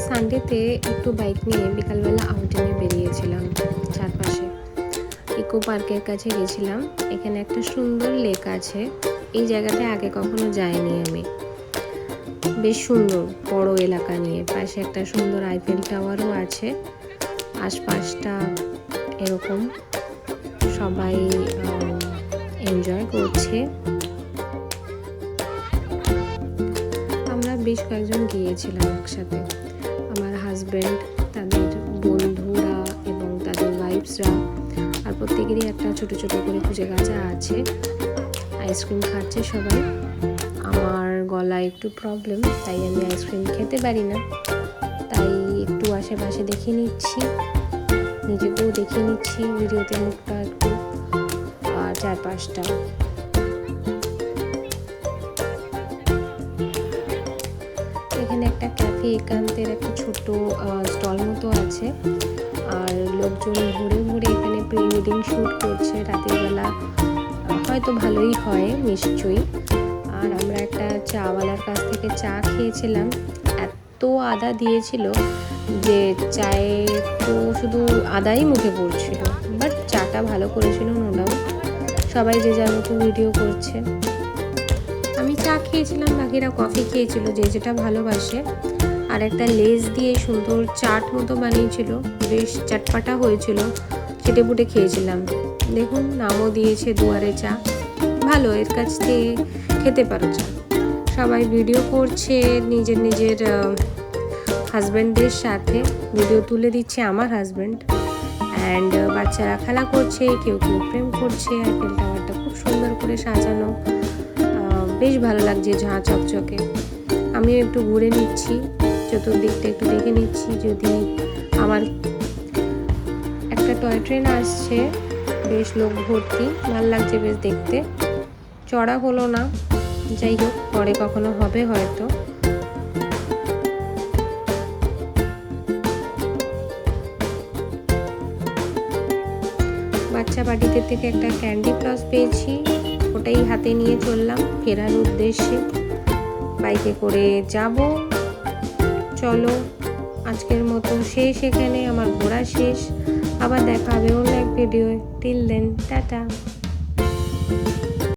সানডেতে একটু বাইক নিয়ে বিকালবেলা আউটিংয়ে বেরিয়েছিলাম চারপাশে। ইকো পার্কের কাছে গেছিলাম। এখানে একটা সুন্দর লেক আছে। এই জায়গাটা আগে কখনো যাইনি আমি। বেশ সুন্দর বড় এলাকা নিয়ে, পাশে একটা সুন্দর আইফেল টাওয়ারও আছে। আশপাশটা এরকম সবাই এনজয় করছে। আমরা বেশ কয়েকজন গিয়েছিলাম একসাথে, আমার হাজব্যান্ড, তাদের বন্ধুরা এবং তাদের ওয়াইফসরা। আর প্রত্যেকেরই একটা ছোট ছোট করে খুঁজে গাছা আছে। আইসক্রিম খাচ্ছে সবাই। আমার গলায় একটু প্রবলেম, তাই আমি আইসক্রিম খেতে পারি না। তাই একটু আশেপাশে দেখে নিচ্ছি, নিজেকেও দেখে নিচ্ছি ভিডিওতে মুখটা একটু আর চারপাশটা। এখানে একটা ক্যাফে একান্তের একটা ছোট স্টল মতো আছে। আর লোকজন ঘুরে ঘুরে এখানে প্রি ওয়েডিং শ্যুট করছে রাতের বেলা। হয়তো ভালোই হয় নিশ্চয়ই। আর আমরা একটা চাওয়ালার কাছ থেকে চা খেয়েছিলাম। এত আদা দিয়েছিল যে চায়ে তো শুধু আদাই মুখে পড়ছিল, বাট চাটা ভালো করেছিল নো ডাউট। সবাই যে যার মতো ভিডিও করছে। আমি চা খেয়েছিলাম, বাকিরা কফি খেয়েছিল, যে যেটা ভালোবাসে। আর একটা লেস দিয়ে সুন্দর চাট মতো বানিয়েছিল, বেশ চটপাটা হয়েছিল, চেটে পুটে খেয়েছিলাম। দেখুন নামও দিয়েছে দুয়ারে চা। ভালো, এর কাছ থেকে খেতে পারো চা। সবাই ভিডিও করছে নিজের নিজের হাজব্যান্ডদের সাথে। ভিডিও তুলে দিচ্ছে আমার হাজব্যান্ড। অ্যান্ড বাচ্চারা খেলা করছে, কেউ কেউ প্রেম করছে। আইফেল টাওয়ারটা খুব সুন্দর করে সাজানো, বেশ ভালো লাগছে, ঝাঁ চকচকে। আমিও একটু ঘুরে নিচ্ছি, চতুর্দিকটা একটু দেখে নিচ্ছি। যদি আমার একটা টয় ট্রেন আসছে, বেশ লোক ভর্তি, ভালো লাগছে বেশ দেখতে। চড়া হলো না, যাই হোক পরে কখনো হবে হয়তো। বাচ্চা পার্টিদের থেকে একটা ক্যান্ডি ফ্লস পেয়েছি, ওটাই হাতে নিয়ে চললাম ফেরার উদ্দেশ্যে। বাইকে করে যাব। চলো, আজকের মতো শেষ এখানে, আমার ঘোরা শেষ। আবার দেখা হবে অন্য এক ভিডিও। Till then, tata.